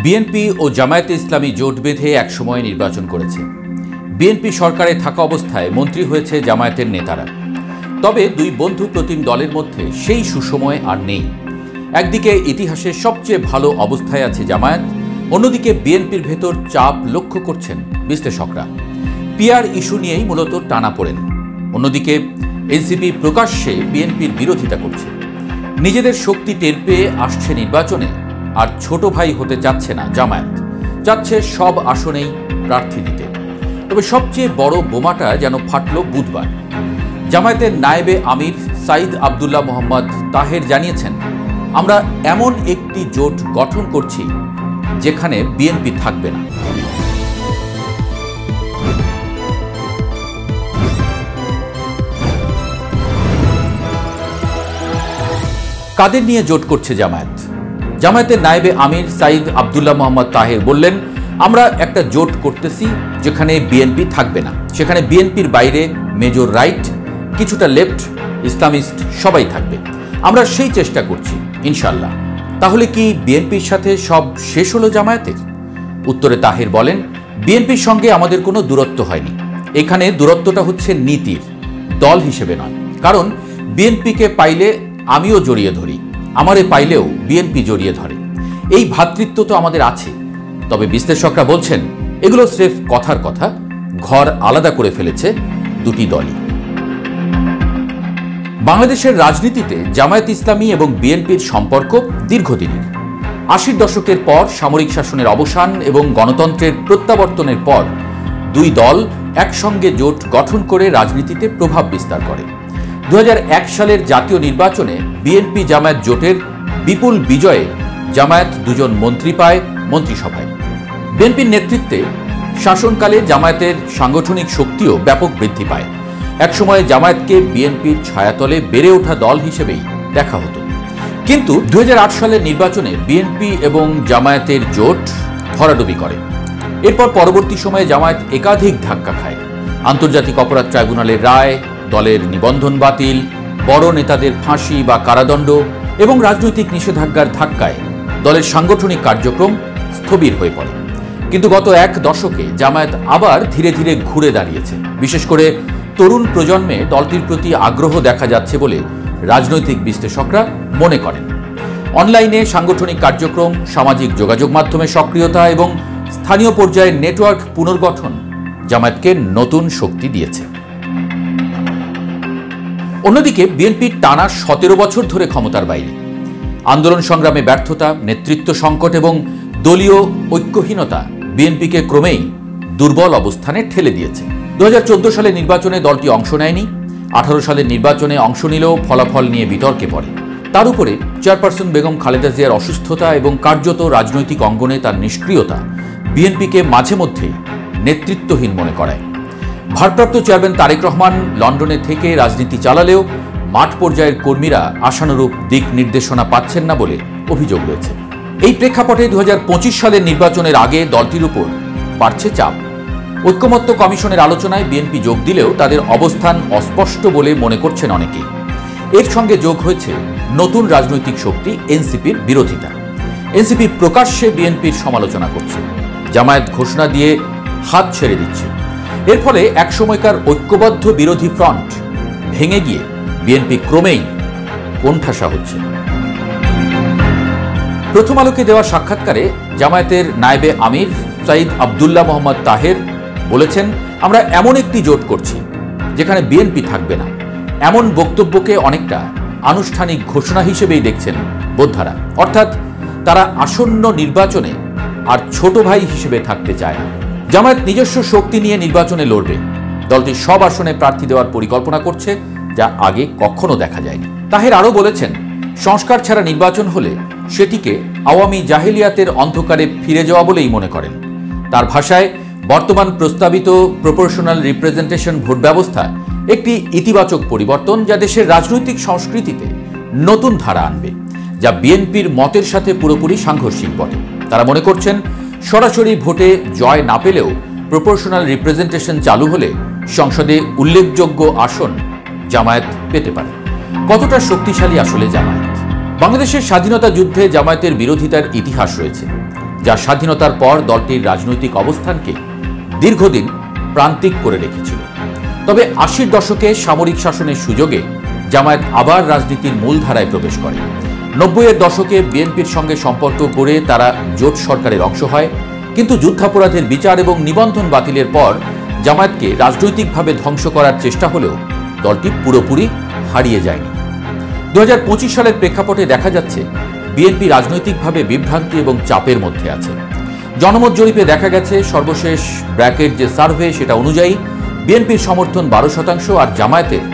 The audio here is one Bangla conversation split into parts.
বিএনপি ও জামায়াতে ইসলামী জোট বেঁধে একসময় নির্বাচন করেছে। বিএনপি সরকারে থাকা অবস্থায় মন্ত্রী হয়েছে জামায়াতের নেতারা। তবে দুই বন্ধু প্রতিম দলের মধ্যে সেই সুসময় আর নেই। একদিকে ইতিহাসের সবচেয়ে ভালো অবস্থায় আছে জামায়াত, অন্যদিকে বিএনপির ভেতর চাপ লক্ষ্য করছেন বিশ্লেষকরা। পিআর ইস্যু নিয়েই মূলত টানাপোড়েন। অন্যদিকে এনসিপি প্রকাশ্যে বিএনপির বিরোধিতা করছে। নিজেদের শক্তি টের পেয়ে আসছে নির্বাচনে, আর ছোট ভাই হতে চাচ্ছে না জামায়াত, চাচ্ছে সব আসনেই প্রার্থী দিতে। তবে সবচেয়ে বড় বোমাটা যেন ফাটল বুধবার। জামায়াতের নায়েবে আমির সাইদ আবদুল্লাহ মোহাম্মদ তাহের জানিয়েছেন, আমরা এমন একটি জোট গঠন করছি যেখানে বিএনপি থাকবে না। কাদের নিয়ে জোট করছে জামায়াত? জামায়াতের নায়েবে আমির সাইদ আবদুল্লাহ মোহাম্মদ তাহের বললেন, আমরা একটা জোট করতেছি যেখানে বিএনপি থাকবে না। সেখানে বিএনপির বাইরে মেজর রাইট, কিছুটা লেফট, ইসলামিস্ট সবাই থাকবে। আমরা সেই চেষ্টা করছি ইনশাল্লাহ। তাহলে কি বিএনপির সাথে সব শেষ হলো জামায়াতের? উত্তরে তাহের বলেন, বিএনপির সঙ্গে আমাদের কোনো দূরত্ব হয়নি। এখানে দূরত্বটা হচ্ছে নীতির, দল হিসেবে নয়। কারণ বিএনপিকে পাইলে আমিও জড়িয়ে ধরি, আমারে পাইলেও বিএনপি জড়িয়ে ধরে। এই ভ্রাতৃত্ব তো আমাদের আছে। তবে বিশ্লেষকরা বলছেন, এগুলো স্রেফ কথার কথা। ঘর আলাদা করে ফেলেছে দুটি দলই। বাংলাদেশের রাজনীতিতে জামায়াত ইসলামী এবং বিএনপির সম্পর্ক দীর্ঘদিনের। ৮০ দশকের পর সামরিক শাসনের অবসান এবং গণতন্ত্রের প্রত্যাবর্তনের পর দুই দল একসঙ্গে জোট গঠন করে রাজনীতিতে প্রভাব বিস্তার করে। ২০০১ সালের জাতীয় নির্বাচনে বিএনপি জামায়াত জোটের বিপুল বিজয়ে জামায়াত দুজন মন্ত্রী পায় মন্ত্রিসভায়। বিএনপির নেতৃত্বে শাসনকালে জামায়াতের সাংগঠনিক শক্তিও ব্যাপক বৃদ্ধি পায়। একসময় জামায়াতকে বিএনপির ছায়াতলে বেড়ে ওঠা দল হিসেবেই দেখা হতো। কিন্তু ২০০৮ সালের নির্বাচনে বিএনপি এবং জামায়াতের জোট ভরাডুবি করে। এরপর পরবর্তী সময়ে জামায়াত একাধিক ধাক্কা খায়। আন্তর্জাতিক অপরাধ ট্রাইব্যুনালের রায়, দলের নিবন্ধন বাতিল, বড় নেতাদের ফাঁসি বা কারাদণ্ড এবং রাজনৈতিক নিষেধাজ্ঞার ধাক্কায় দলের সাংগঠনিক কার্যক্রম স্থবির হয়ে পড়ে। কিন্তু গত এক দশকে জামায়াত আবার ধীরে ধীরে ঘুরে দাঁড়িয়েছে। বিশেষ করে তরুণ প্রজন্মে দলটির প্রতি আগ্রহ দেখা যাচ্ছে বলে রাজনৈতিক বিশ্লেষকরা মনে করেন। অনলাইনে সাংগঠনিক কার্যক্রম, সামাজিক যোগাযোগ মাধ্যমে সক্রিয়তা এবং স্থানীয় পর্যায়ের নেটওয়ার্ক পুনর্গঠন জামায়াতকে নতুন শক্তি দিয়েছে। অন্যদিকে বিএনপি টানা ১৭ বছর ধরে ক্ষমতার বাইরে। আন্দোলন সংগ্রামে ব্যর্থতা, নেতৃত্ব সংকট এবং দলীয় ঐক্যহীনতা বিএনপিকে ক্রমেই দুর্বল অবস্থানে ঠেলে দিয়েছে। ২০১৪ সালের নির্বাচনে দলটি অংশ নেয়নি। ১৮ সালের নির্বাচনে অংশ নিলেও ফলাফল নিয়ে বিতর্কে পড়ে। তার উপরে চেয়ারপারসন বেগম খালেদা জিয়ার অসুস্থতা এবং কার্যত রাজনৈতিক অঙ্গনে তার নিষ্ক্রিয়তা বিএনপিকে মাঝে মধ্যেই নেতৃত্বহীন মনে করায়। ভারপ্রাপ্ত চেয়ারম্যান তারেক রহমান লন্ডনে থেকে রাজনীতি চালালেও মাঠ পর্যায়ের কর্মীরা আশানুরূপ দিক নির্দেশনা পাচ্ছেন না বলে অভিযোগ রয়েছে। এই প্রেক্ষাপটে ২০২৫ সালের নির্বাচনের আগে দলটির উপর বাড়ছে চাপ। ঐকমত্য কমিশনের আলোচনায় বিএনপি যোগ দিলেও তাদের অবস্থান অস্পষ্ট বলে মনে করছেন অনেকেই। এর সঙ্গে যোগ হয়েছে নতুন রাজনৈতিক শক্তি এনসিপির বিরোধিতা। এনসিপি প্রকাশ্যে বিএনপির সমালোচনা করছে, জামায়াত ঘোষণা দিয়ে হাত ছেড়ে দিচ্ছে। এর ফলে একসময়কার ঐক্যবদ্ধ বিরোধী ফ্রন্ট ভেঙে গিয়ে বিএনপি ক্রমেই কোণঠাসা হচ্ছে। প্রথম আলোকে দেওয়া সাক্ষাৎকারে জামায়াতের নায়েবে আমির সাইদ আবদুল্লাহ মোহাম্মদ তাহের বলেছেন, আমরা এমন একটি জোট করছি যেখানে বিএনপি থাকবে না। এমন বক্তব্যকে অনেকটা আনুষ্ঠানিক ঘোষণা হিসেবেই দেখছেন বোদ্ধারা। অর্থাৎ তারা আসন্ন নির্বাচনে আর ছোট ভাই হিসেবে থাকতে চায় না। জামায়াত নিজস্ব শক্তি নিয়ে নির্বাচনে লড়বে। দলটি সব আসনে প্রার্থী দেওয়ার পরিকল্পনা করছে, যা আগে কখনো দেখা যায়নি। তাহের আরও বলেছেন, সংস্কার ছাড়া নির্বাচন হলে সেটিকে আওয়ামী জাহেলিয়াতের অন্ধকারে ফিরে যাওয়া বলেই মনে করেন। তার ভাষায়, বর্তমান প্রস্তাবিত প্রপোর্শনাল রিপ্রেজেন্টেশন ভোট ব্যবস্থা একটি ইতিবাচক পরিবর্তন, যা দেশের রাজনৈতিক সংস্কৃতিতে নতুন ধারা আনবে, যা বিএনপির মতের সাথে পুরোপুরি সাংঘর্ষিক বটে। তারা মনে করছেন, সরাসরি ভোটে জয় না পেলেও প্রপোর্শনাল রিপ্রেজেন্টেশন চালু হলে সংসদে উল্লেখযোগ্য আসন জামায়াত পেতে পারে। কতটা শক্তিশালী আসলে জামায়াত? বাংলাদেশের স্বাধীনতা যুদ্ধে জামায়াতের বিরোধিতার ইতিহাস রয়েছে। যা স্বাধীনতার পর দলটির রাজনৈতিক অবস্থানকে দীর্ঘদিন প্রান্তিক করে রেখেছিল। তবে ৮০ দশকে সামরিক শাসনের সুযোগে জামায়াত আবার রাজনীতির মূলধারায় প্রবেশ করে। ৯০-এর দশকে বিএনপির সঙ্গে সম্পর্ক গড়ে তারা জোট সরকারের অংশ হয়, কিন্তু যুদ্ধাপরাধের বিচার এবং নিবন্ধন বাতিলের পর জামায়াতকে রাজনৈতিকভাবে ধ্বংস করার চেষ্টা হলেও দলটি পুরোপুরি হারিয়ে যায়নি। ২০২৫ সালের প্রেক্ষাপটে দেখা যাচ্ছে বিএনপি রাজনৈতিকভাবে বিভ্রান্তি এবং চাপের মধ্যে আছে। জনমত জরিপে দেখা গেছে সর্বশেষ ব্র্যাকেট যে সার্ভে সেটা অনুযায়ী বিএনপির সমর্থন ১২% আর জামায়াতের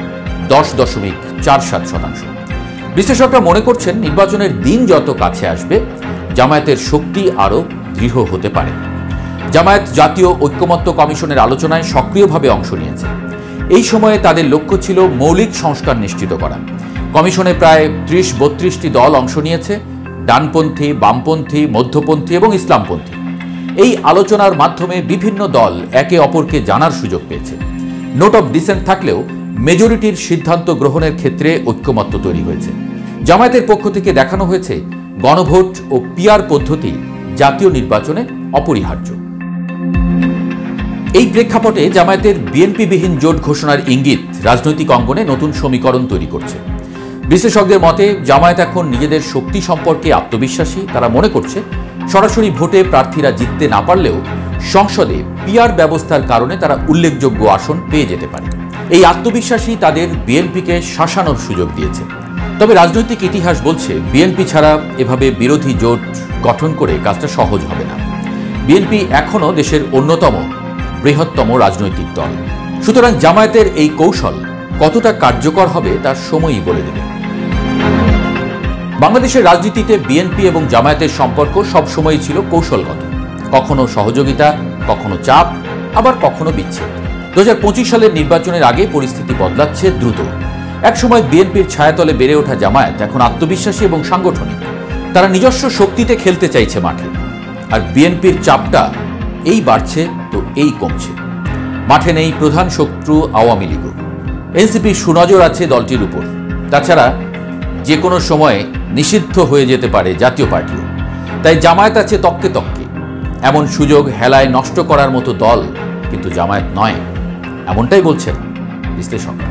10.47%। বিশ্লেষকরা মনে করছেন নির্বাচনের দিন যত কাছে আসবে জামায়াতের শক্তি আরও দৃঢ় হতে পারে। জামায়াত জাতীয় ঐক্যমত্য কমিশনের আলোচনায় সক্রিয়ভাবে অংশ নিয়েছে। এই সময়ে তাদের লক্ষ্য ছিল মৌলিক সংস্কার নিশ্চিত করা। কমিশনে প্রায় ৩০-৩২টি দল অংশ নিয়েছে, ডানপন্থী, বামপন্থী, মধ্যপন্থী এবং ইসলামপন্থী। এই আলোচনার মাধ্যমে বিভিন্ন দল একে অপরকে জানার সুযোগ পেয়েছে। নোট অফ ডিসেন্ট থাকলেও মেজরিটির সিদ্ধান্ত গ্রহণের ক্ষেত্রে ঐক্যমত্য তৈরি হয়েছে। জামায়াতের পক্ষ থেকে দেখানো হয়েছে গণভোট ও পিআর পদ্ধতি জাতীয় নির্বাচনে অপরিহার্য। এই প্রেক্ষাপটে জামায়াতের বিএনপিবিহীন জোট ঘোষণার ইঙ্গিত রাজনৈতিক অঙ্গনে নতুন সমীকরণ তৈরি করছে। বিশ্লেষকদের মতে জামায়াত এখন নিজেদের শক্তি সম্পর্কে আত্মবিশ্বাসী। তারা মনে করছে সরাসরি ভোটে প্রার্থীরা জিততে না পারলেও সংসদে পিআর ব্যবস্থার কারণে তারা উল্লেখযোগ্য আসন পেয়ে যেতে পারে। এই আত্মবিশ্বাসী তাদের বিএনপিকে শাসানোর সুযোগ দিয়েছে। তবে রাজনৈতিক ইতিহাস বলছে বিএনপি ছাড়া এভাবে বিরোধী জোট গঠন করে কাজটা সহজ হবে না। বিএনপি এখনও দেশের অন্যতম বৃহত্তম রাজনৈতিক দল। সুতরাং জামায়াতের এই কৌশল কতটা কার্যকর হবে তার সময়ই বলে দেবে। বাংলাদেশের রাজনীতিতে বিএনপি এবং জামায়াতের সম্পর্ক সবসময়ই ছিল কৌশলগত, কখনো সহযোগিতা, কখনো চাপ, আবার কখনো বিচ্ছেদ। ২০২৫ সালের নির্বাচনের আগে পরিস্থিতি বদলাচ্ছে দ্রুত। একসময় বিএনপির ছায়াতলে বেড়ে ওঠা জামায়াত এখন আত্মবিশ্বাসী এবং সাংগঠনিক। তারা নিজস্ব শক্তিতে খেলতে চাইছে মাঠে, আর বিএনপির চাপটা এই বাড়ছে তো এই কমছে। মাঠে নেই প্রধান শত্রু আওয়ামী লীগ। এনসিপির সুনজর আছে দলটির উপর। তাছাড়া যে কোনো সময়ে নিষিদ্ধ হয়ে যেতে পারে জাতীয় পার্টিও। তাই জামায়াত আছে তককে তককে। এমন সুযোগ হেলায় নষ্ট করার মতো দল কিন্তু জামায়াত নয়, এমনটাই বলছেন বিশ্লেষকরা।